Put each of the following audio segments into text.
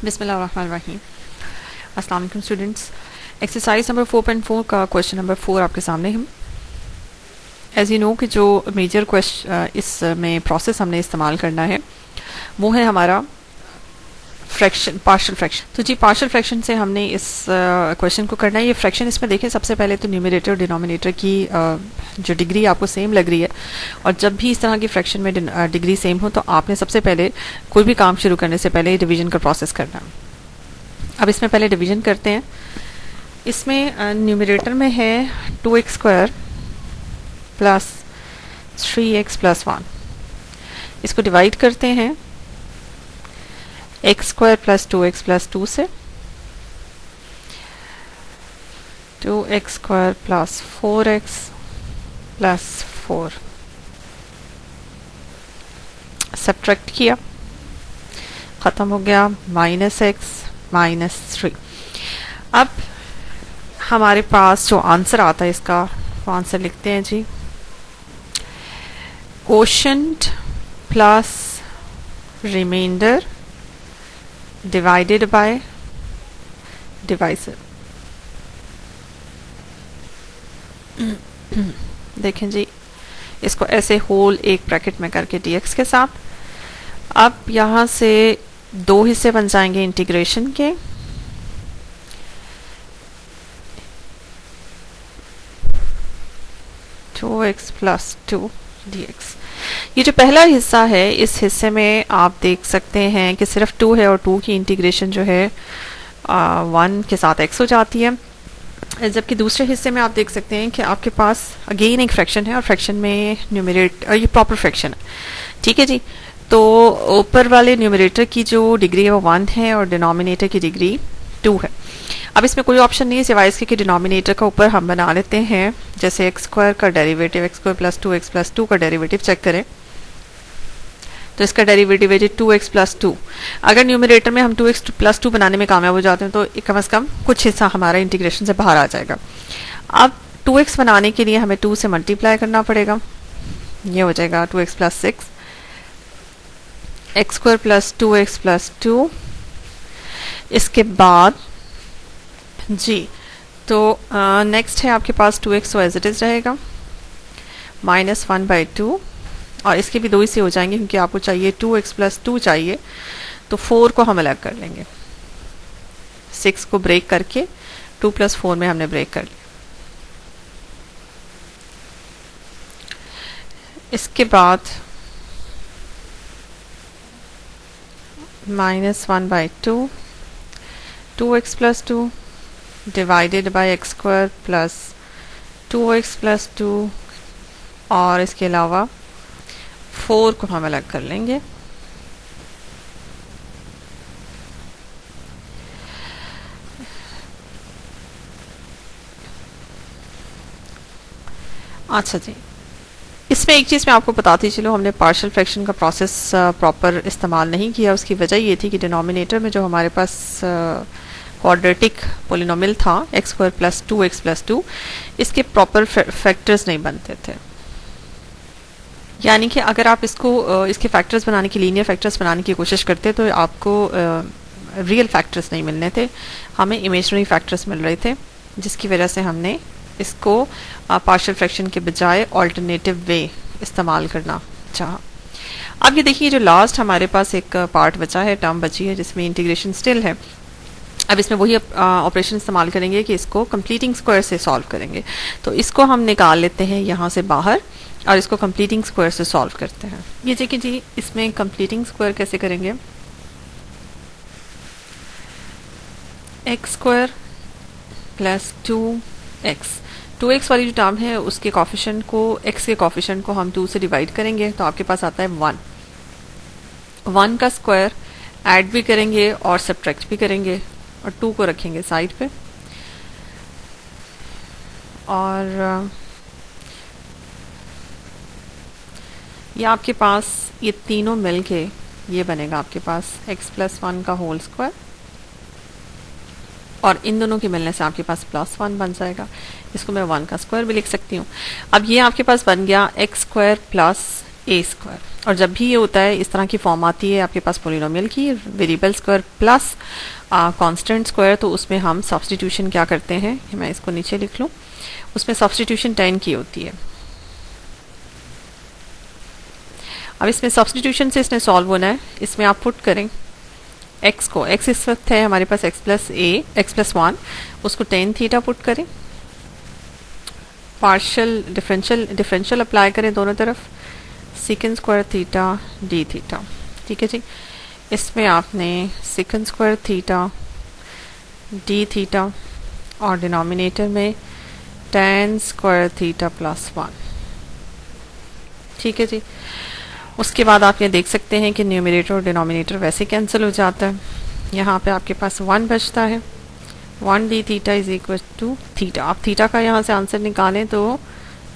बिस्मिल्लाहिर्रहमानिर्रहीम। अस्सलाम वालेकुम स्टूडेंट्स। एक्सरसाइज नंबर 4.4 का क्वेश्चन नंबर 4 आपके सामने हम एज यू नो कि जो मेजर क्वेश्चन इसमें प्रोसेस हमने इस्तेमाल करना है वो है हमारा फ्रैक्शन, पार्शियल फ्रैक्शन। तो जी पार्शियल फ्रैक्शन से हमने इस क्वेश्चन को करना है। ये फ्रैक्शन इसमें देखें, सबसे पहले तो न्यूमरेटर और डिनोमिनेटर की जो डिग्री आपको सेम लग रही है, और जब भी इस तरह की फ्रैक्शन में डिग्री सेम हो तो आपने सबसे पहले कोई भी काम शुरू करने से पहले डिवीजन का प्रोसेस करना है। अब इसमें पहले डिवीजन करते हैं। इसमें न्यूमरेटर में है 2x square plus 3x plus 1। इसको डिवाइड करते हैं x square plus 2x plus 2 से, 2x square plus 4x plus 4 subtract किया, ख़त्म हो गया -x माइनस 3। अब हमारे पास जो आंसर आता है इसका, वो आंसर लिखते हैं जी, quotient plus remainder divided by divisor. देखें जी, इसको ऐसे होल एक ब्रैकेट में करके dx के साथ। अब यहां से दो हिस्से बन जाएंगे इंटीग्रेशन के, टू एक्स प्लस 2 dx। ये जो पहला हिस्सा है, इस हिस्से में आप देख सकते हैं कि सिर्फ 2 है और 2 की इंटीग्रेशन जो है 1 के साथ x हो जाती है। जबकि दूसरे हिस्से में आप देख सकते हैं कि आपके पास अगेन एक फ्रैक्शन है, और फ्रैक्शन में न्यूमरेटर, ये प्रॉपर फ्रैक्शन है, ठीक है जी। तो ऊपर वाले न्यूमरेटर की जो डिग्री है वो 1 है और डिनोमिनेटर की डिग्री 2 है। अब इसमें कोई ऑप्शन नहीं है सिवाय इसके कि डिनोमिनेटर का ऊपर हम बना लेते हैं, जैसे एक्स स्क्वायर का derivative, x square plus 2x plus 2 का डेरिवेटिव चेक करें तो इसका डेरिवेटिव है 2x प्लस 2। अगर न्यूमरेटर में हम 2x प्लस 2 बनाने में कामयाब हो जाते हैं तो कम से कम कुछ हिस्सा हमारा इंटीग्रेशन से बाहर आ जाएगा। अब 2x बनाने के लिए हमें 2 से मल्टीप्लाई करना पड़ेगा, ये हो जाएगा 2x plus 6, x square plus 2x plus 2। इसके बाद जी तो नेक्स्ट है आपके पास 2x, तो एज इट इज रहेगा -1/2, और इसके भी 2 हिस्से हो जाएंगे क्योंकि आपको चाहिए 2x प्लस 2 चाहिए, तो 4 को हम अलग कर लेंगे, 6 को ब्रेक करके 2 प्लस 4 में हमने ब्रेक कर लिया। इसके बाद -1/2, 2x plus 2 divided by x square plus 2x plus 2, और इसके अलावा 4 को हम अलग कर लेंगे। अच्छा जी, इसमें एक चीज़ मैं आपको बताती चलो, हमने पार्शियल फ्रैक्शन का प्रोसेस प्रॉपर इस्तेमाल नहीं किया। उसकी वजह ये थी कि डिनोमिनेटर में जो हमारे पास क्वाड्रेटिक पोलिनोमियल था x square plus 2x plus 2, इसके प्रॉपर फैक्टर्स नहीं बनते थे। यानी कि अगर आप इसको इसके फैक्टर्स बनाने की, लीनियर फैक्टर्स बनाने की कोशिश करते तो आपको रियल फैक्टर्स नहीं मिलने थे, हमें इमेजिनरी फैक्टर्स मिल रहे थे, जिसकी वजह से हमने इसको पार्शियल फ्रैक्शन के बजाय ऑल्टरनेटिव वे इस्तेमाल करना चाहा। अब ये देखिए, जो लास्ट हमारे पास एक पार्ट बचा है, टर्म बची है जिसमें इंटीग्रेशन स्टिल है। अब इसमें वही ऑपरेशन इस्तेमाल करेंगे कि इसको कंप्लीटिंग स्क्वायर से सॉल्व करेंगे। तो इसको हम निकाल लेते हैं यहाँ से बाहर और इसको कंप्लीटिंग स्क्वायर से सॉल्व करते हैं। ये देखिए जी, इसमें कंप्लीटिंग स्क्वायर कैसे करेंगे, एक्स स्क्वायर प्लस 2x वाली जो टर्म है उसके कॉफिशिएंट को, x के कॉफिशिएंट को हम 2 से डिवाइड करेंगे तो आपके पास आता है 1 का स्क्वायर ऐड भी करेंगे और सब्ट्रैक्ट भी करेंगे, और 2 को रखेंगे साइड पे, और ये आपके पास ये तीनों मिलके ये बनेगा आपके पास x प्लस 1 का होल स्क्वायर, और इन दोनों के मिलने से आपके पास +1 बन जाएगा। इसको मैं 1 का स्क्वायर भी लिख सकती हूँ। अब ये आपके पास बन गया x स्क्वायर प्लस ए स्क्वायर। और जब भी ये होता है इस तरह की फॉर्म आती है आपके पास पोलिनोमियल की, variable square plus constant square, तो उसमें हम सब्स्टिट्यूशन क्या करते हैं, मैं इसको नीचे लिख लूँ, उसमें सब्स्टिट्यूशन 10 की होती है। अब इसमें सब्स्टिट्यूशन से इसने सॉल्व होना है, इसमें आप पुट करें x को, x इस वक्त है हमारे पास x+1, उसको tan थीटा पुट करें, पार्शियल डिफरेंशियल अप्लाई करें दोनों तरफ, second square theta d theta. ठीक है जी, इसमें आपने second square theta d theta और डिनोमिनेटर में tan स्क्वायर थीटा +1। ठीक है जी, उसके बाद आप ये देख सकते हैं कि न्यूमरेटर और डिनोमिनेटर वैसे कैंसिल हो जाता है, यहाँ पे आपके पास 1 बचता है, 1 d theta is equal to theta. आप थीटा का यहाँ से आंसर निकालें तो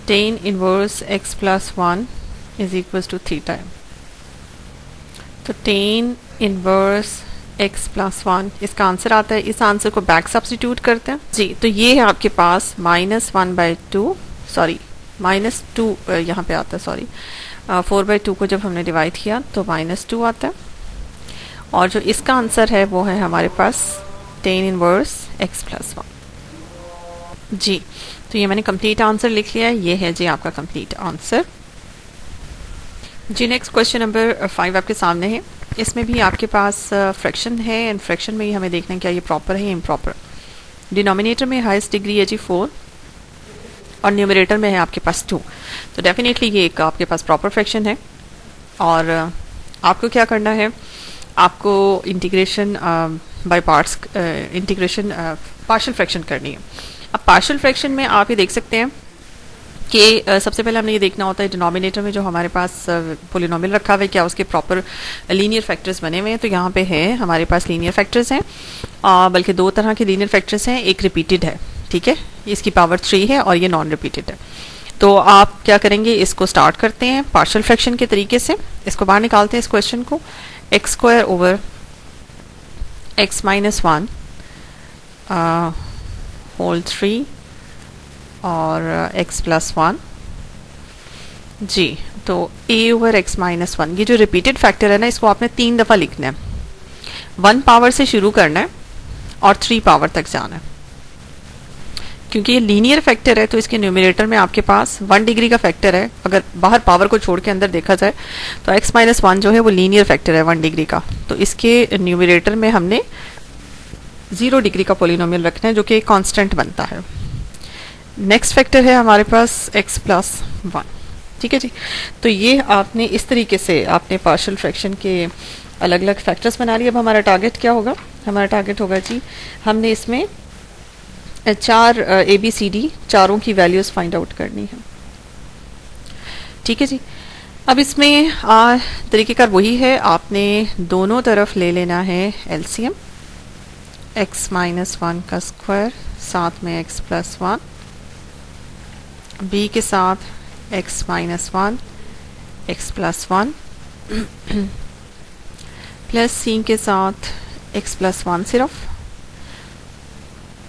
tan inverse x+1 is equal to theta है। तो tan इनवर्स x+1 इसका आंसर आता है। इस आंसर को बैक सब्स्टिट्यूट करते हैं जी, तो ये है आपके पास -1/2, सॉरी -2 यहाँ पे आता है, सॉरी 4/2 को जब हमने डिवाइड किया तो -2 आता है, और जो इसका आंसर है वो है हमारे पास tan इनवर्स x+1 जी। तो ये मैंने कंप्लीट आंसर लिख लिया है, ये है जी आपका कंप्लीट आंसर जी। नेक्स्ट क्वेश्चन नंबर 5 आपके सामने है, इसमें भी आपके पास फ्रैक्शन है, एंड फ्रैक्शन में ही हमें देखना है क्या ये प्रॉपर है या इम्प्रॉपर। डिनोमिनेटर में हाईएस्ट डिग्री है जी 4 और न्यूमरेटर में है आपके पास 2, तो डेफिनेटली ये एक आपके पास प्रॉपर फ्रैक्शन है। और आपको क्या करना है, आपको integration by parts, integration partial fraction करनी है। अब पार्शियल फ्रैक्शन में आप ये देख सकते हैं कि सबसे पहले हमने ये देखना होता है डिनोमिनेटर में जो हमारे पास पोलिनोमियल रखा हुआ है क्या उसके प्रॉपर लीनियर फैक्टर्स बने हुए हैं। तो यहाँ पे है हमारे पास लीनियर फैक्टर्स हैं, बल्कि 2 तरह के लीनियर फैक्टर्स हैं, एक रिपीटेड है, ठीक है, इसकी पावर 3 है, और ये नॉन रिपीटेड है। तो आप क्या करेंगे, इसको स्टार्ट करते हैं पार्शियल फ्रैक्शन के तरीके से, इसको बाहर निकालते हैं इस क्वेश्चन को, x² ओवर x-1 होल 3 और x+1 जी। तो a ओवर x-1, ये जो रिपीटेड फैक्टर है ना, इसको आपने 3 दफ़ा लिखना है, 1 पावर से शुरू करना है और 3 पावर तक जाना है। क्योंकि ये लीनियर फैक्टर है तो इसके न्यूमरेटर में आपके पास 1 डिग्री का फैक्टर है, अगर बाहर पावर को छोड़ के अंदर देखा जाए तो x-1 जो है वो लीनियर फैक्टर है 1 डिग्री का, तो इसके न्यूमरेटर में हमने 0 डिग्री का पोलिनोमियल रखना है जो कि कांस्टेंट बनता है। नेक्स्ट फैक्टर है हमारे पास x+1, ठीक है जी। तो ये आपने इस तरीके से आपने पार्शियल फ्रैक्शन के अलग अलग फैक्टर्स बना लिए। अब हमारा टारगेट क्या होगा, हमारा टारगेट होगा जी, हमने इसमें 4 ABCD चारों की वैल्यूज फाइंड आउट करनी है, ठीक है जी। अब इसमें तरीक़ेकार वही है, आपने दोनों तरफ ले लेना है LCM, x-1 का स्क्वायर साथ में x+1, b के साथ x-1 x+1 प्लस c के साथ x+1, सिर्फ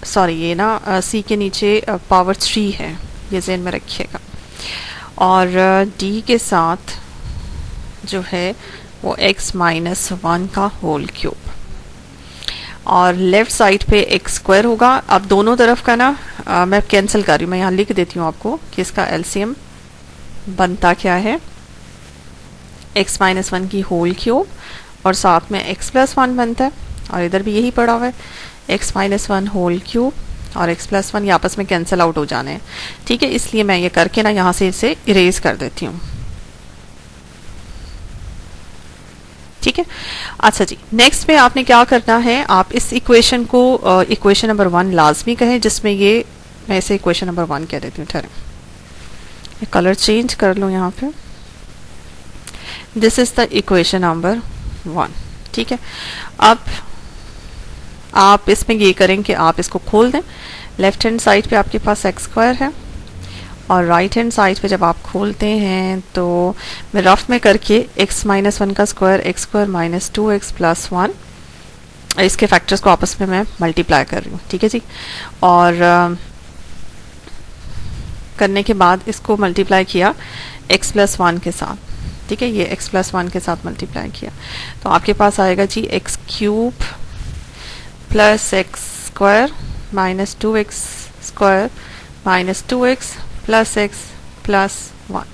सॉरी ये ना c के नीचे पावर 3 है, ये ज़हन में रखिएगा, और d के साथ जो है वो x-1 का होल क्यूब, और लेफ्ट साइड पे x² होगा। अब दोनों तरफ का ना मैं कैंसिल कर रही हूँ, मैं यहाँ लिख देती हूँ आपको कि इसका LCM बनता क्या है, x-1 की होल क्यूब और साथ में x+1 बनता है, और इधर भी यही पड़ा हुआ है x-1 होल क्यूब और x+1, ये आपस में कैंसिल आउट हो जाने हैं, ठीक है। इसलिए मैं ये करके ना यहाँ से इसे इरेज कर देती हूँ, ठीक है। अच्छा जी, नेक्स्ट में आपने क्या करना है, आप इस इक्वेशन को इक्वेशन नंबर 1 लाजमी कहें, जिसमें ये मैं इसे इक्वेशन नंबर 1 कह देती हूँ। ठहरें, कलर चेंज कर लूँ यहाँ पे, this is the equation number 1, ठीक है। अब आप इसमें ये करें कि आप इसको खोल दें, लेफ्ट हैंड साइड पे आपके पास x² है, और राइट हैंड साइड पे जब आप खोलते हैं तो मैं रफ में करके x-1 का स्क्वायर x² - 2x+1 इसके फैक्टर्स को आपस में मैं मल्टीप्लाई कर रही हूँ, ठीक है जी। और करने के बाद इसको मल्टीप्लाई किया x+1 के साथ, ठीक है, ये एक्स प्लस वन के साथ मल्टीप्लाई किया तो आपके पास आएगा जी x cube plus x square minus 2x square minus 2x plus x plus one.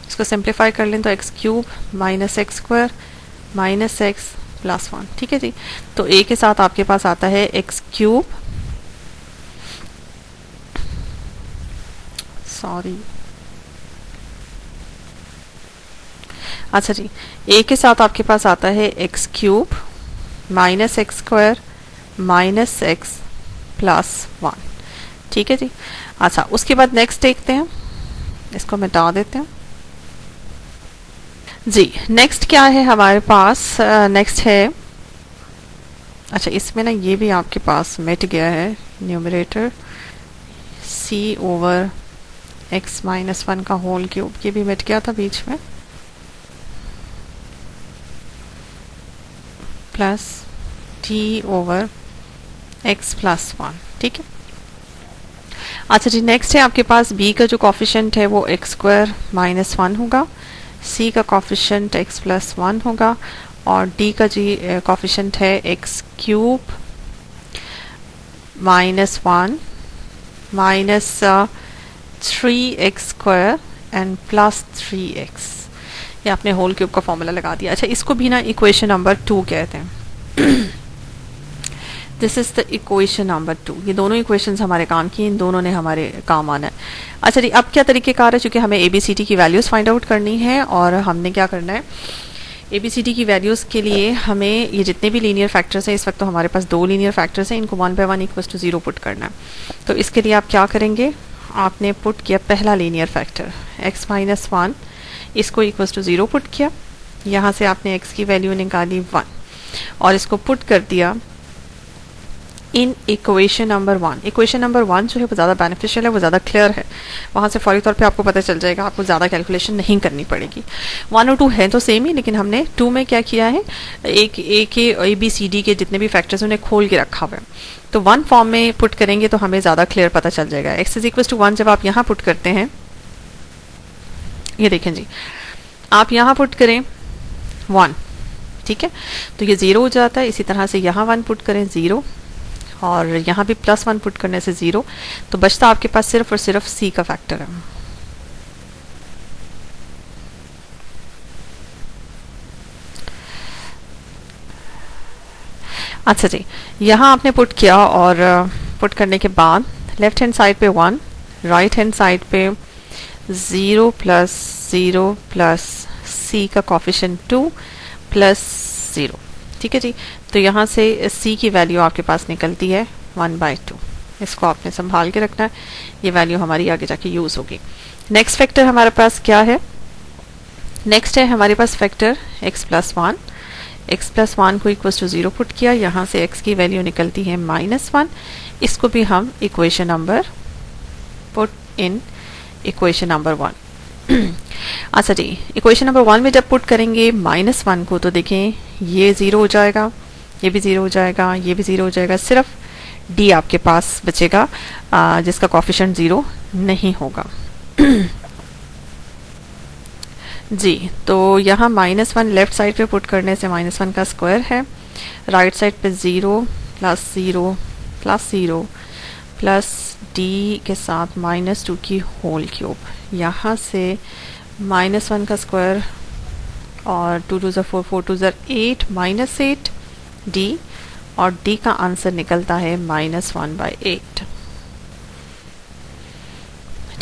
इसको सिंप्लीफाई कर लें तो x cube minus x square minus x plus one. ठीक है जी, तो a के साथ आपके पास आता है एक्स क्यूब, सॉरी अच्छा जी, a के साथ आपके पास आता है x cube minus x square minus x plus one. ठीक है जी, अच्छा उसके बाद नेक्स्ट देखते हैं, इसको मिटा देते हैं जी। नेक्स्ट क्या है हमारे पास, नेक्स्ट है, अच्छा इसमें ना ये भी आपके पास मिट गया है numerator, c over x minus one का होल क्यूब, ये भी मिट गया था बीच में, plus t over x plus one. ठीक है, अच्छा जी नेक्स्ट है आपके पास b का जो कॉफिशेंट है वो एक्स स्क्वायर माइनस वन होगा, c का कॉफिशेंट x प्लस वन होगा और d का जी कॉफिशेंट है x cube minus one minus 3x square and plus 3x। ये आपने होल क्यूब का फॉर्मूला लगा दिया। अच्छा इसको भी ना इक्वेशन नंबर 2 कहते हैं। This is the equation number 2। ये दोनों इक्वेशंस हमारे काम की, इन दोनों ने हमारे काम आना है। अच्छा जी, अब क्या तरीकेकार है, चूंकि हमें ABCD की वैल्यूज फाइंड आउट करनी है और हमने क्या करना है, ABCD की वैल्यूज के लिए हमें ये जितने भी लीनियर फैक्टर्स हैं, इस वक्त तो हमारे पास 2 लीनियर फैक्टर्स हैं, इनको 1 बाय 1 इक्वल्स टू 0 पुट करना है। तो इसके लिए आप क्या करेंगे, आपने पुट किया पहला linear factor x minus one, इसको इक्वल्स टू 0 पुट किया, यहाँ से आपने x की वैल्यू निकाली 1 और इसको पुट कर दिया in equation number 1। Equation number 1 जो है वो ज़्यादा बेनिफिशियल है, वो ज़्यादा क्लियर है, वहाँ से फौरी तौर पे आपको पता चल जाएगा, आपको ज़्यादा कैलकुलेशन नहीं करनी पड़ेगी। 1 और 2 है तो सेम ही, लेकिन हमने 2 में क्या किया है, एक ए के ABCD के जितने भी फैक्टर्स उन्हें खोल के रखा हुआ है, तो 1 फॉर्म में पुट करेंगे तो हमें ज़्यादा क्लियर पता चल जाएगा। x इज इक्वल टू 1 जब आप यहाँ पुट करते हैं, ये देखें जी, आप यहाँ पुट करें 1, ठीक है, तो ये 0 हो जाता है। इसी तरह से यहाँ 1 पुट करें 0 और यहाँ भी प्लस 1 पुट करने से 0, तो बचता आपके पास सिर्फ और सिर्फ c का फैक्टर है। अच्छा जी, यहाँ आपने पुट किया और पुट करने के बाद लेफ्ट हैंड साइड पे 1, राइट हैंड साइड पे 0 प्लस 0 प्लस c का कॉफिशेंट 2 प्लस 0। ठीक है जी, तो यहाँ से c की वैल्यू आपके पास निकलती है 1/2। इसको आपने संभाल के रखना है, ये वैल्यू हमारी आगे जाके यूज़ होगी। नेक्स्ट फैक्टर हमारे पास क्या है, नेक्स्ट है हमारे पास factor x plus one. x plus one को इक्वल्स टू 0 पुट किया, यहाँ से x की वैल्यू निकलती है -1। इसको भी हम equation number put in equation number 1। अच्छा जी, इक्वेशन नंबर 1 में जब पुट करेंगे -1 को, तो देखें ये 0 हो जाएगा, ये भी 0 हो जाएगा, ये भी 0 हो जाएगा, सिर्फ d आपके पास बचेगा जिसका कॉफिशेंट 0 नहीं होगा। जी, तो यहाँ -1 लेफ्ट साइड पे पुट करने से -1 का स्क्वायर है, राइट साइड पे 0 प्लस 0 प्लस 0 प्लस d के साथ -2 की होल क्यूब, यहाँ से -1 का स्क्वायर और 2 2 4 4 2 8 -8 d, और d का आंसर निकलता है -1/8।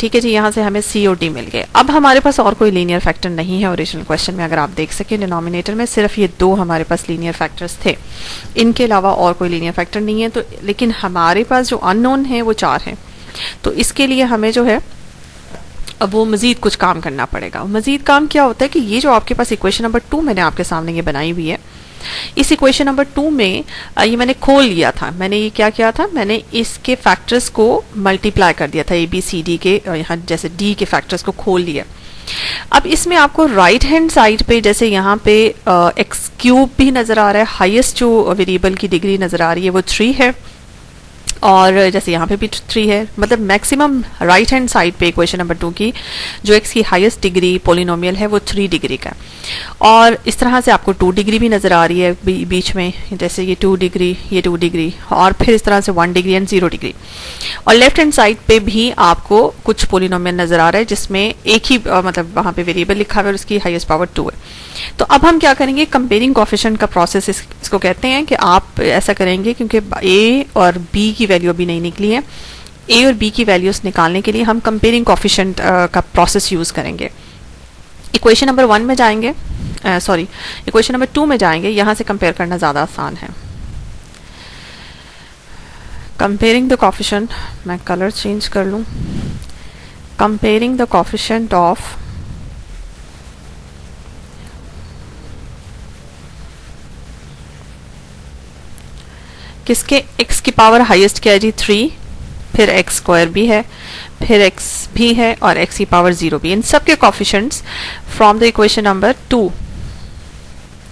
ठीक है जी, यहाँ से हमें c और d मिल गए। अब हमारे पास और कोई लीनियर फैक्टर नहीं है ओरिजिनल क्वेश्चन में, अगर आप देख सकें डिनोमिनेटर में सिर्फ ये 2 हमारे पास लीनियर फैक्टर्स थे, इनके अलावा और कोई लीनियर फैक्टर नहीं है। तो लेकिन हमारे पास जो अननोन है वो 4 हैं, तो इसके लिए हमें जो है अब वो मज़ीद कुछ काम करना पड़ेगा। मज़ीद काम क्या होता है कि ये जो आपके पास इक्वेशन नंबर 2 मैंने आपके सामने ये बनाई हुई है, इस इक्वेशन नंबर 2 में ये मैंने खोल लिया था। मैंने ये क्या किया था, मैंने इसके फैक्टर्स को मल्टीप्लाई कर दिया था, ABCD के यहाँ जैसे D के फैक्टर्स को खोल लिया। अब इसमें आपको राइट हैंड साइड पे जैसे यहाँ पे x क्यूब भी नज़र आ रहा है, हाईएस्ट जो वेरिएबल की डिग्री नज़र आ रही है वो 3 है, और जैसे यहाँ पे भी 3 है, मतलब मैक्सिमम राइट हैंड साइड पे इक्वेशन नंबर 2 की जो एक्स की हाईएस्ट डिग्री पोलिनोमियल है वो 3 डिग्री का है। और इस तरह से आपको 2 डिग्री भी नज़र आ रही है बीच में, जैसे ये 2 डिग्री, ये 2 डिग्री, और फिर इस तरह से 1 डिग्री एंड 0 डिग्री। और लेफ्ट हैंड साइड पे भी आपको कुछ पोलिनोमियल नज़र आ रहा है जिसमें एक ही मतलब वहाँ पे वेरिएबल लिखा हुआ है और उसकी हाईएस्ट पावर 2 है। तो अब हम क्या करेंगे, कंपेयरिंग कोएफिशिएंट का प्रोसेस इसको कहते हैं कि आप ऐसा करेंगे, क्योंकि ए और बी की वैल्यू अभी नहीं निकली है, ए और बी की वैल्यूज निकालने के लिए हम कंपेयरिंग कोएफिशिएंट का प्रोसेस यूज करेंगे। इक्वेशन नंबर 1 में जाएंगे, सॉरी इक्वेशन नंबर 2 में जाएंगे, यहां से कंपेयर करना ज़्यादा आसान है। कंपेयरिंग द कोएफिशिएंट, मैं कलर चेंज कर लूँ, कंपेयरिंग द कोएफिशिएंट ऑफ किसके, x की पावर हाईएस्ट क्या है जी 3, फिर x स्क्वायर भी है, फिर x भी है और x की पावर 0 भी, इन सब के coefficients from the equation number 2।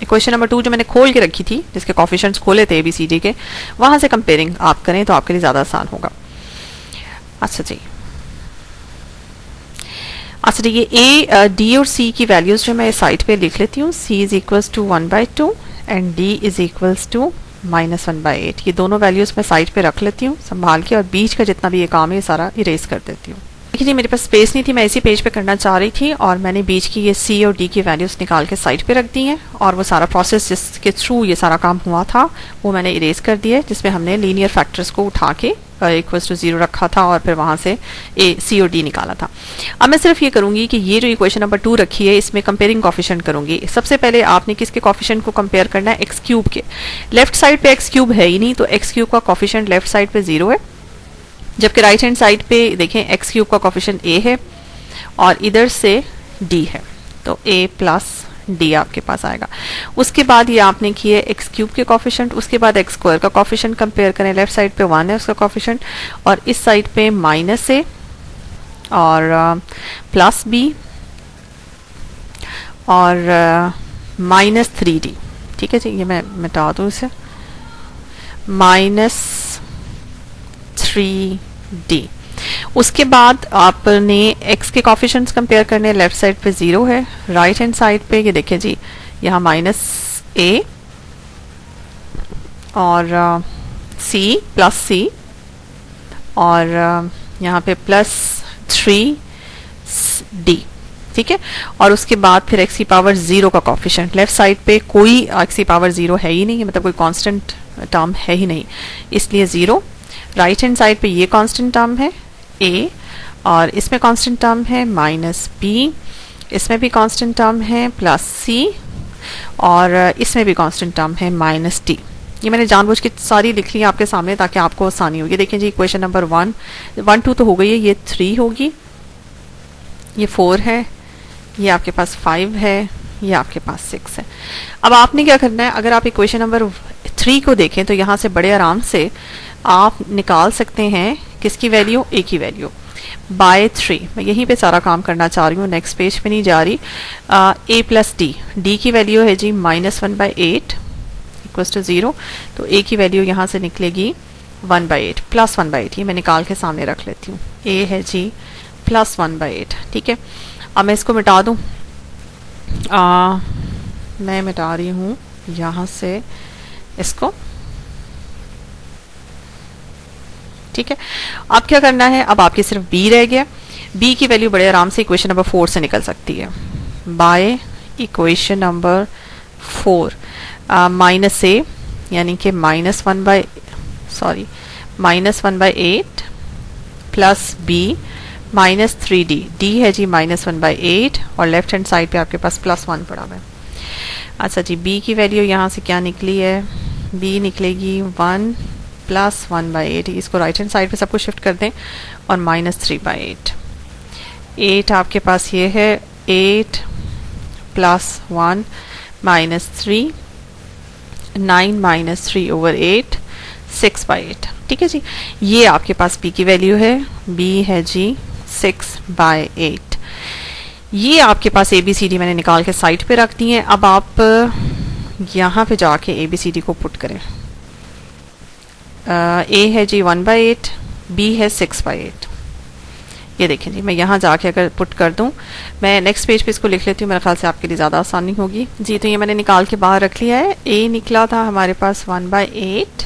Equation number 2 जो मैंने खोल के रखी थी, जिसके कोएफिशिएंट्स खोले थे ABCD के, वहां से कंपेयरिंग आप करें तो आपके लिए ज़्यादा आसान होगा। अच्छा जी, अच्छा जी, ये A, D और C की वैल्यूज जो मैं साइड पे लिख लेती हूँ, C is equals to 1/2 and D is equals to -1/8। ये दोनों वैल्यूज मैं साइड पे रख लेती हूँ संभाल के, और बीच का जितना भी ये काम है ये सारा इरेज कर देती हूँ। देखिए जी, मेरे पास स्पेस नहीं थी, मैं इसी पेज पे करना चाह रही थी, और मैंने बीच की ये C और D की वैल्यूज निकाल के साइड पे रख दी हैं, और वो सारा प्रोसेस जिसके थ्रू ये सारा काम हुआ था वो मैंने इरेज कर दिया है, जिसमें हमने लीनियर फैक्टर्स को उठा के इक्वल्स टू 0 रखा था और फिर वहां से C और D निकाला था। अब मैं सिर्फ ये करूंगी कि ये जो इक्वेशन नंबर 2 रखी है इसमें कंपेयरिंग कोएफिशिएंट करूंगी। सबसे पहले आपने किसके कोएफिशिएंट को कंपेयर करना है, एक्स क्यूब के। लेफ्ट साइड पे एक्स क्यूब है ही नहीं, तो एक्स क्यूब का कोएफिशिएंट लेफ्ट साइड पे 0 है, जबकि राइट हैंड साइड पे देखें एक्स क्यूब का कोएफिशिएंट a है और इधर से d है, तो a प्लस d आपके पास आएगा। उसके बाद ये आपने किए एक्स क्यूब के कोएफिशिएंट, उसके बाद एक्स स्क्वायर का कोएफिशिएंट कंपेयर करें। लेफ्ट साइड पे 1 है उसका कोएफिशिएंट, और इस साइड पे -a और प्लस b और -3d। ठीक है जी, ये मैं मिटा दूँ इसे, -3d। उसके बाद आपने x के कोएफिशिएंट्स कंपेयर करने, लेफ्ट साइड पे 0 है, राइट हैंड साइड पे ये देखिए जी यहाँ -a और c प्लस c और यहाँ पे +3d। ठीक है, और उसके बाद फिर x की पावर 0 का कोएफिशिएंट। लेफ्ट साइड पे कोई x की पावर 0 है ही नहीं, मतलब कोई कांस्टेंट टर्म है ही नहीं, इसलिए 0। राइट हैंड साइड पे ये कांस्टेंट टर्म है a, और इसमें कांस्टेंट टर्म है -b, इसमें भी कांस्टेंट टर्म है +c, और इसमें भी कांस्टेंट टर्म है -d। ये मैंने जानबूझ के सारी लिख ली आपके सामने ताकि आपको आसानी होगी। देखिए जी, इक्वेशन नंबर 1 2 तो हो गई है, ये 3 होगी, ये 4 है, ये आपके पास 5 है, ये आपके पास 6 है। अब आपने क्या करना है, अगर आप इक्वेशन नंबर 3 को देखें तो यहाँ से बड़े आराम से आप निकाल सकते हैं किसकी वैल्यू, a की वैल्यू बाय 3। मैं यहीं पे सारा काम करना चाह रही हूँ, नेक्स्ट पेज पे नहीं जा रही। a प्लस d, d की वैल्यू है जी -1/8 इक्वल्स टू 0, तो a की वैल्यू यहाँ से निकलेगी 1/8 प्लस 1/8, ये मैं निकाल के सामने रख लेती हूँ। a है जी प्लस 1/8। ठीक है, अब मैं इसको मिटा दूँ, मैं मिटा रही हूँ यहाँ से इसको। ठीक है, अब क्या करना है, अब आपके सिर्फ b रह गया। b की वैल्यू बड़े आराम से इक्वेशन नंबर 4 से निकल सकती है, बाय इक्वेशन नंबर 4 -a यानी कि -1/8 प्लस b -3d, d है जी -1/8 और लेफ्ट हैंड साइड पे आपके पास +1 पड़ा हुआ है। अच्छा जी, b की वैल्यू यहाँ से क्या निकली है, b निकलेगी 1 प्लस 1/8, इसको राइट हैंड साइड पे सबको शिफ्ट कर दें, और -3/8। 8 आपके पास ये है, 8 प्लस 1 -3, 9 -3/8, 6/8। ठीक है जी, ये आपके पास b की वैल्यू है, b है जी 6/8। ये आपके पास ABCD मैंने निकाल के साइड पे रख दी है। अब आप यहाँ पे जाके ABCD को पुट करें। ए है जी 1/8, बी है 6/8। ये देखें जी, मैं यहाँ जाके अगर पुट कर दूँ, मैं नेक्स्ट पेज पे इसको लिख लेती हूँ, मेरे ख्याल से आपके लिए ज़्यादा आसानी होगी जी। तो ये मैंने निकाल के बाहर रख लिया है। ए निकला था हमारे पास 1/8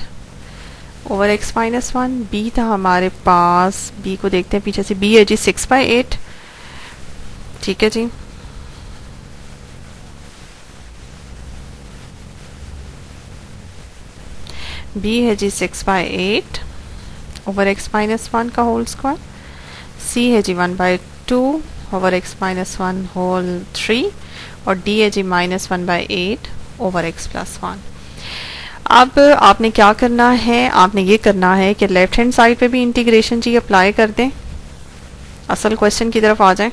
ओवर x माइनस 1। बी था हमारे पास, बी को देखते हैं पीछे से, बी है जी 6/8। ठीक है जी, बी है जी 6/8 ओवर x माइनस 1 का होल स्क्वायर। सी है जी 1/2 ओवर x माइनस 1 होल 3, और डी है जी -1/8 ओवर x प्लस 1। अब आपने क्या करना है, आपने ये करना है कि लेफ्ट हैंड साइड पे भी इंटीग्रेशन जी अप्लाई कर दें। असल क्वेश्चन की तरफ आ जाएं।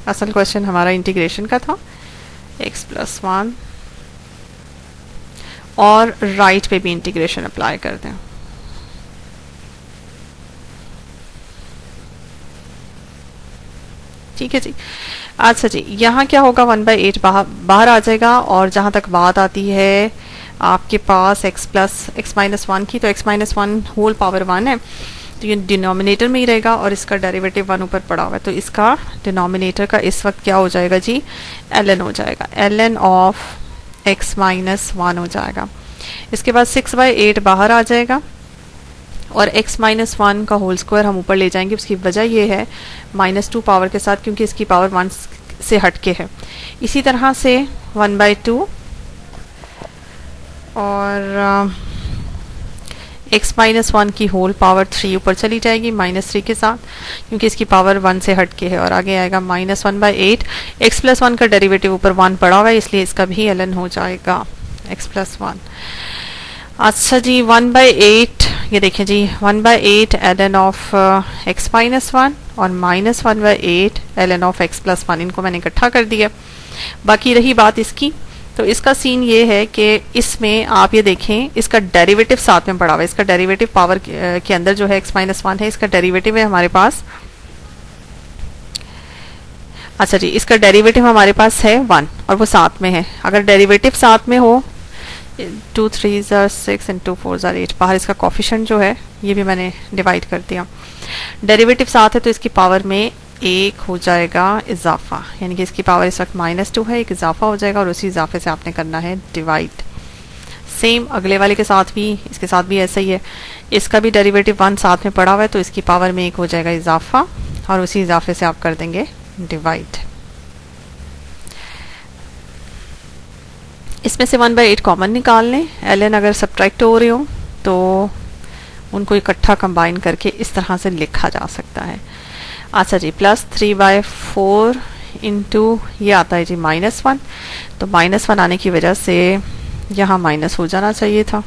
असल क्वेश्चन हमारा इंटीग्रेशन का था, x प्लस 1, और राइट पे भी इंटीग्रेशन अप्लाई कर दें। ठीक है जी। अच्छा जी, यहाँ क्या होगा, 1/8 बाहर आ जाएगा, और जहाँ तक बात आती है आपके पास x माइनस 1 की, तो x माइनस 1 होल पावर 1 है, तो ये डिनोमिनेटर में ही रहेगा, और इसका डेरिवेटिव 1 ऊपर पड़ा हुआ है, तो इसका डिनोमिनेटर का इस वक्त क्या हो जाएगा जी, ln हो जाएगा, ln ऑफ x माइनस 1 हो जाएगा। इसके बाद 6/8 बाहर आ जाएगा, और x माइनस 1 का होल स्क्वायर हम ऊपर ले जाएंगे। उसकी वजह ये है -2 पावर के साथ, क्योंकि इसकी पावर 1 से हटके है। इसी तरह से 1/2 और x माइनस 1 की होल पावर 3 ऊपर चली जाएगी -3 के साथ, क्योंकि इसकी पावर 1 से हटके है, और आगे आएगा -1/8। x प्लस 1 का डेरिवेटिव ऊपर 1 पड़ा हुआ है, इसलिए इसका भी ln हो जाएगा x प्लस 1। अच्छा जी, 1/8, ये देखें जी, 1/8 ln ऑफ x माइनस 1 और -1/8 ln ऑफ x प्लस 1, इनको मैंने इकट्ठा कर दिया। बाकी रही बात इसकी, तो इसका सीन ये है कि इसमें आप ये देखें, इसका डेरिवेटिव साथ में पड़ा हुआ है। इसका डेरिवेटिव पावर के अंदर जो है x माइनस 1 है, इसका डेरिवेटिव है हमारे पास, अच्छा जी, इसका डेरिवेटिव हमारे पास है 1, और वो साथ में है। अगर डेरिवेटिव साथ में हो, 2 3s are 6 and 2 4s are 8, बाहर इसका कोफिशिएंट जो है ये भी मैंने डिवाइड कर दिया। डेरिवेटिव साथ है, तो इसकी पावर में 1 हो जाएगा इजाफा, यानी कि इसकी पावर इस वक्त -2 है, एक इजाफा हो जाएगा, और उसी इजाफे से आपने करना है डिवाइड। सेम अगले वाले के साथ भी, इसके साथ भी ऐसा ही है। इसका भी डेरिवेटिव 1 साथ में पड़ा हुआ है, तो इसकी पावर में 1 हो जाएगा इजाफा, और उसी इजाफे से आप कर देंगे डिवाइड। इसमें से 1/8 कॉमन निकाल लें। ln अगर सब्ट्रैक्ट हो रहे हो तो उनको इकट्ठा कंबाइन करके इस तरह से लिखा जा सकता है। अच्छा जी, +3/4 इंटू ये आता है जी -1, तो -1 आने की वजह से यहाँ माइनस हो जाना चाहिए था।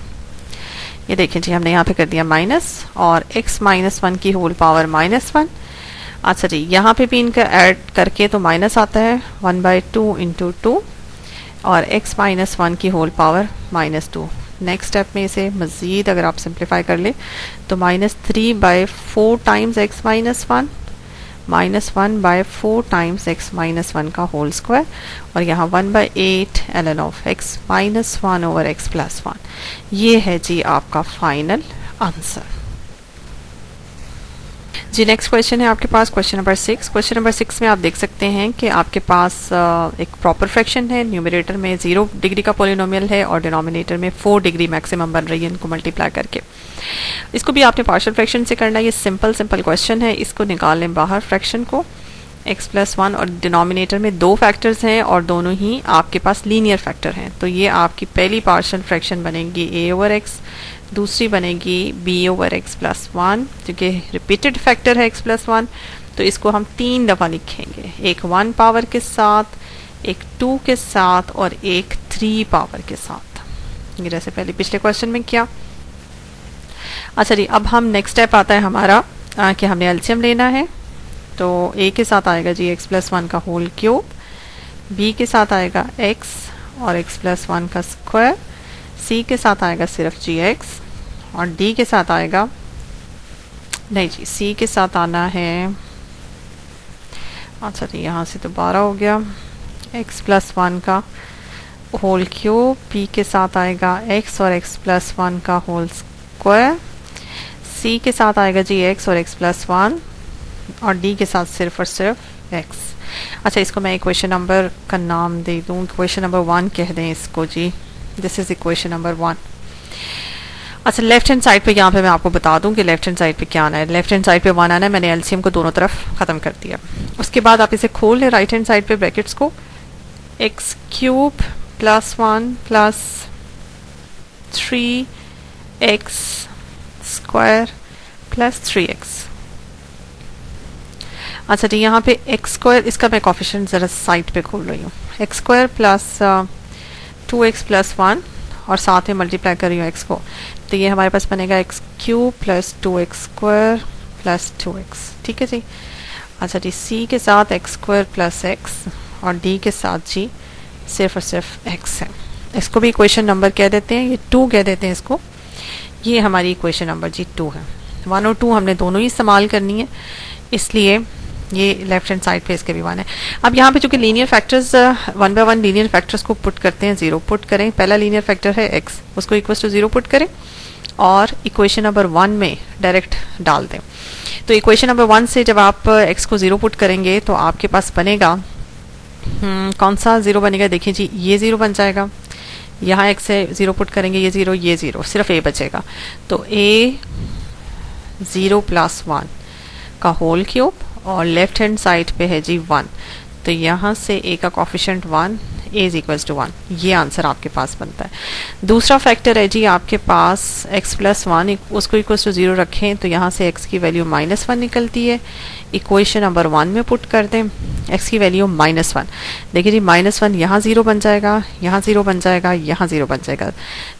ये देखें जी, हमने यहाँ पे कर दिया माइनस, और x माइनस 1 की होल पावर -1। अच्छा जी, यहाँ पे भी इनका ऐड करके तो माइनस आता है, 1/2 इंटू 2, और x माइनस 1 की होल पावर -2। नेक्स्ट स्टेप में इसे मज़ीद अगर आप सिंप्लीफाई कर ले तो -3/4 times x minus 1, -1/4 times x minus 1 का होल स्क्वायर, और यहाँ 1/8 ln of x minus 1 over x plus 1। ये है जी आपका फाइनल आंसर। जी नेक्स्ट क्वेश्चन है आपके पास, क्वेश्चन नंबर 6। क्वेश्चन नंबर 6 में आप देख सकते हैं कि आपके पास एक प्रॉपर फ्रैक्शन है, न्यूमरेटर में 0 डिग्री का पोलिनोमियल है, और डिनोमिनेटर में 4 डिग्री मैक्सिमम बन रही है इनको मल्टीप्लाई करके। इसको भी आपने पार्शियल फ्रैक्शन से करना है। ये सिंपल क्वेश्चन है, इसको निकाल लें बाहर फ्रैक्शन को, x प्लस 1, और डिनोमिनेटर में 2 फैक्टर्स हैं, और दोनों ही आपके पास लीनियर फैक्टर हैं। तो ये आपकी पहली पार्शियल फ्रैक्शन बनेगी a ओवर x, दूसरी बनेगी b ओवर x प्लस 1, क्योंकि रिपीटेड फैक्टर है x प्लस 1, तो इसको हम 3 दफ़ा लिखेंगे, एक 1 पावर के साथ, एक 2 के साथ, और एक 3 पावर के साथ, ये जैसे पहले पिछले क्वेश्चन में किया। अच्छा जी, अब हम नेक्स्ट स्टेप आता है हमारा कि हमने एलसीएम लेना है। तो a के साथ आएगा जी x प्लस 1 का होल क्यूब, b के साथ आएगा x और x प्लस 1 का स्क्वायर, c के साथ आएगा सिर्फ gx, और d के साथ आएगा, नहीं जी, c के साथ आना है, अच्छा जी यहाँ से तो 12 हो गया, x प्लस 1 का होल क्यूब, p के साथ आएगा x और x प्लस 1 का होल स्क्वायर, सी के साथ आएगा जी एक्स और एक्स प्लस वन, और डी के साथ सिर्फ और सिर्फ एक्स। अच्छा, इसको मैं इक्वेशन नंबर का नाम दे दूँ, इक्वेशन नंबर 1 कह दें इसको जी। This is equation number 1। अच्छा, लेफ्ट हैंड साइड पे यहाँ पे मैं आपको बता दूं कि लेफ्ट हैंड साइड पे क्या आना है। लेफ्ट हैंड साइड पे 1 आना है, मैंने एलसीएम को दोनों तरफ ख़त्म कर दिया। उसके बाद आप इसे खोल लें राइट हैंड साइड पे ब्रैकेट्स को, x cube plus 1 plus 3x square plus 3x। अच्छा जी, यहाँ पे एक्स स्क्वायर, इसका मैं कोफिशिएंट ज़रा साइड पे खोल रही हूँ, x square plus 2x plus 1 और साथ में मल्टीप्लाई कर रही हूँ x को, तो ये हमारे पास बनेगा x cube plus 2x square plus 2x। ठीक है जी। अच्छा जी, c के साथ एक्स स्क्वायर प्लस x और d के साथ जी सिर्फ और सिर्फ x है। इसको भी इक्वेशन नंबर कह देते हैं, ये 2 कह देते हैं इसको। ये हमारी इक्वेशन नंबर जी 2 है। 1 और 2 हमने दोनों ही इस्तेमाल करनी है, इसलिए ये लेफ्ट हैंड साइड पे इसके भी 1 है। अब यहाँ पे चूंकि linear factors 1 by 1 linear factors को पुट करते हैं, 0 पुट करें। पहला लीनियर फैक्टर है x, उसको इक्वल टू 0 पुट करें और इक्वेशन नंबर 1 में डायरेक्ट डाल दें। तो इक्वेशन नंबर 1 से जब आप x को 0 पुट करेंगे तो आपके पास बनेगा कौन सा 0 बनेगा, देखिए जी, ये 0 बन जाएगा। यहाँ x से 0 पुट करेंगे, ये 0, ये 0, सिर्फ a बचेगा। तो a 0 प्लस 1 का होल क्यूब और लेफ्ट हैंड साइड पे है जी 1, तो यहाँ से a का coefficient 1, a is equals to 1। ये आंसर आपके पास बनता है। दूसरा फैक्टर है जी आपके पास x प्लस 1, उसको इक्वल्स टू 0 रखें तो यहाँ से x की वैल्यू -1 निकलती है। इक्वेशन नंबर 1 में पुट कर दें x की वैल्यू -1। देखिए जी, -1 यहाँ 0 बन जाएगा, यहाँ 0 बन जाएगा, यहाँ 0 बन जाएगा,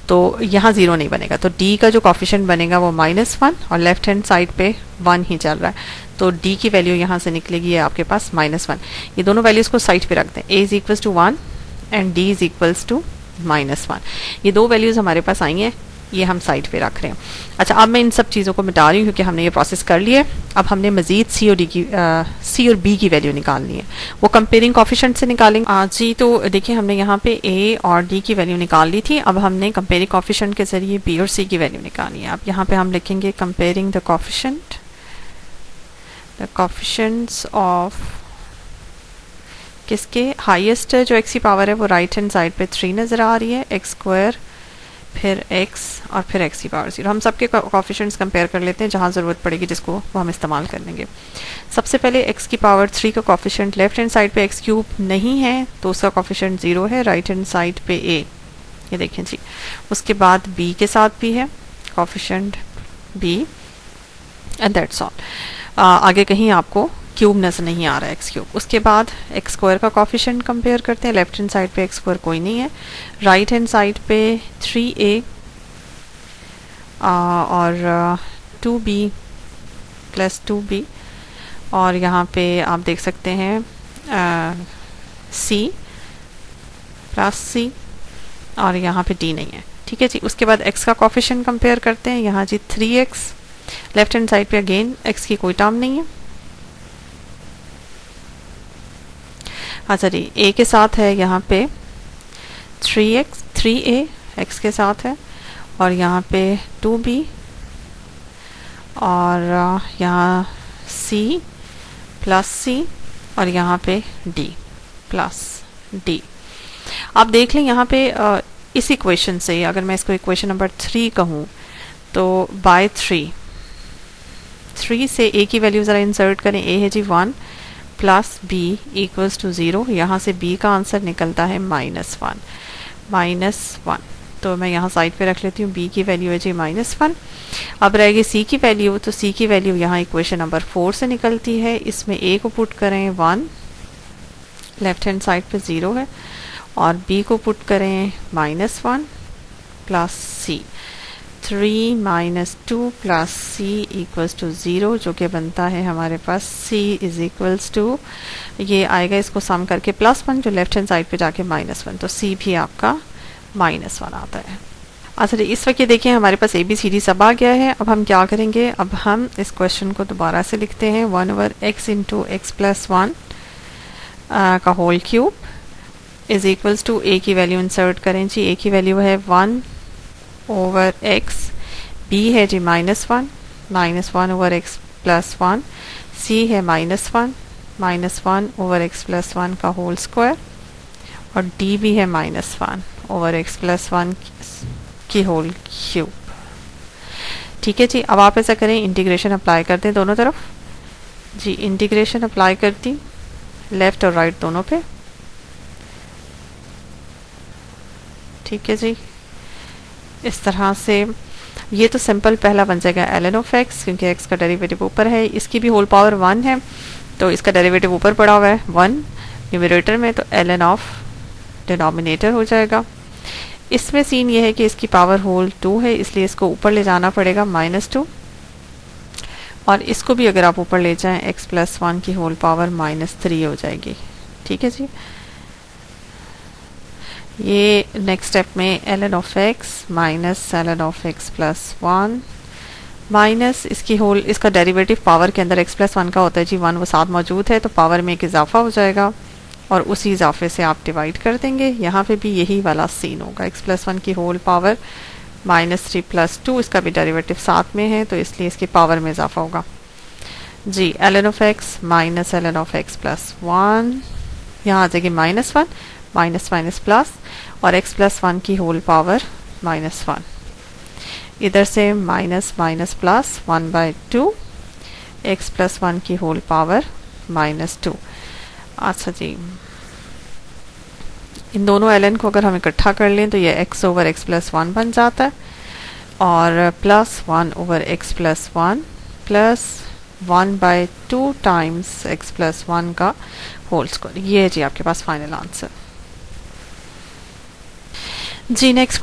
तो यहाँ 0 नहीं बनेगा। तो d का जो कॉफिशिएंट बनेगा वो -1 और लेफ्ट हैंड साइड पे 1 ही चल रहा है, तो d की वैल्यू यहाँ से निकलेगी है आपके पास -1। ये दोनों वैल्यूज को साइड पे रख दें, a is equals to 1 and d is equals to -1। ये दो वैल्यूज हमारे पास आई हैं, ये हम साइड पे रख रहे हैं। अच्छा, अब मैं इन सब चीज़ों को मिटा रही हूँ क्योंकि हमने ये प्रोसेस कर लिया है। अब हमने मजीद c और b की वैल्यू निकालनी है, वो कंपेयरिंग कॉफिशिएंट से निकालेंगे। जी, तो देखिए हमने यहाँ पे a और d की वैल्यू निकाल ली थी, अब हमने कंपेयरिंग कॉफिशिएंट के जरिए b और c की वैल्यू निकालनी है। अब यहाँ पे हम लिखेंगे कंपेयरिंग द कोफिशिएंट्स ऑफ किसके हाईएस्ट जो x की पावर है वो राइट हैंड साइड पे 3 नज़र आ रही है, एक्स स्क्वायर फिर x और फिर x की पावर 0। हम सबके कोफिशिएंट्स कंपेयर कर लेते हैं, जहाँ ज़रूरत पड़ेगी जिसको वो हम इस्तेमाल कर लेंगे। सबसे पहले x की पावर 3 का कोफिशिएंट लेफ्ट हैंड साइड पे x क्यूब नहीं है तो उसका कोफिशिएंट 0 है, राइट हैंड साइड पे a, ये देखें जी। उसके बाद b के साथ भी है coefficient b and that's all. आगे कहीं आपको क्यूब नजर नहीं आ रहा है, एक्स क्यूब। उसके बाद एक्स स्क्वायर का कॉफिशिएंट कंपेयर करते हैं, लेफ्ट हैंड साइड पे एक्स स्क्वायर कोई नहीं है, राइट हैंड साइड पे 3a और 2b प्लस 2b, और यहाँ पे आप देख सकते हैं c प्लस c, और यहाँ पे d नहीं है। ठीक है जी। उसके बाद x का कॉफिशिएंट कंपेयर करते हैं, यहाँ जी 3x, लेफ्ट हैंड साइड पे अगेन x की कोई टर्म नहीं है। अच्छा जी, a के साथ है यहाँ पे 3a x के साथ है, और यहाँ पे 2b और यहाँ c प्लस c और यहाँ पे d प्लस d। आप देख लें यहाँ पे इस इक्वेशन से, अगर मैं इसको इक्वेशन नंबर 3 कहूँ तो बाय 3 से a की वैल्यू ज़रा इंसर्ट करें, a है जी 1 प्लस b इक्वल्स टू 0, यहाँ से b का आंसर निकलता है -1। तो मैं यहाँ साइड पे रख लेती हूँ, b की वैल्यू है जी -1। अब रहेगी c की वैल्यू, तो c की वैल्यू यहाँ इक्वेशन नंबर 4 से निकलती है। इसमें a को पुट करें 1, लेफ्ट हैंड साइड पे 0 है, और b को पुट करें -1 plus c, 3 - 2 plus c equals to 0, जो कि बनता है हमारे पास c इज इक्वल्स टू, ये आएगा इसको सम करके +1, जो लेफ्ट हैंड साइड पे जाके -1, तो c भी आपका -1 आता है। अच्छा, इस वक्त ये देखिए हमारे पास ABCD सब आ गया है। अब हम क्या करेंगे, अब हम इस क्वेश्चन को दोबारा से लिखते हैं, 1/x इंटू x प्लस 1 का whole cube is equals to a की वैल्यू इंसर्ट करें जी। a की वैल्यू है 1/x, b है जी -1, -1 ओवर x प्लस 1, c है -1 ओवर x प्लस 1 का होल स्क्वायर, और d भी है -1 ओवर x प्लस 1 की होल क्यूब। ठीक है जी, अब आप ऐसा करें, इंटीग्रेशन अप्लाई कर दें दोनों तरफ। जी, इंटीग्रेशन अप्लाई करती लेफ़्ट और राइट दोनों पे। ठीक है जी, इस तरह से ये तो सिंपल पहला बन जाएगा ln ऑफ x, क्योंकि x का डेरिवेटिव ऊपर है, इसकी भी होल पावर 1 है तो इसका डेरिवेटिव ऊपर पड़ा हुआ है 1 न्यूमरेटर में, तो ln ऑफ डिनोमिनेटर हो जाएगा। इसमें सीन ये है कि इसकी पावर होल 2 है, इसलिए इसको ऊपर ले जाना पड़ेगा -2, और इसको भी अगर आप ऊपर ले जाएं x प्लस 1 की होल पावर -3 हो जाएगी। ठीक है जी, ये नेक्स्ट स्टेप में ln of x minus ln of x plus 1 minus इसकी होल, इसका डेरिवेटिव पावर के अंदर x प्लस 1 का होता है जी 1, वो साथ मौजूद है तो पावर में एक इजाफा हो जाएगा और उसी इजाफे से आप डिवाइड कर देंगे। यहाँ पे भी यही वाला सीन होगा, x प्लस 1 की होल पावर -3 प्लस 2, इसका भी डेरिवेटिव साथ में है तो इसलिए इसकी पावर में इजाफा होगा जी। ln of x minus ln of x plus 1, यहाँ आ जाएगी -1 माइनस माइनस प्लस, और x प्लस 1 की होल पावर -1, इधर से minus minus plus 1/2 x plus 1 की होल पावर -2। अच्छा जी, इन दोनों ln को अगर हम इकट्ठा कर लें तो ये x ओवर x प्लस 1 बन जाता है, और plus 1 over x plus 1 plus 1/2 times x plus 1 का होल स्क्वायर। ये है जी आपके पास फाइनल आंसर। जी नेक्स्ट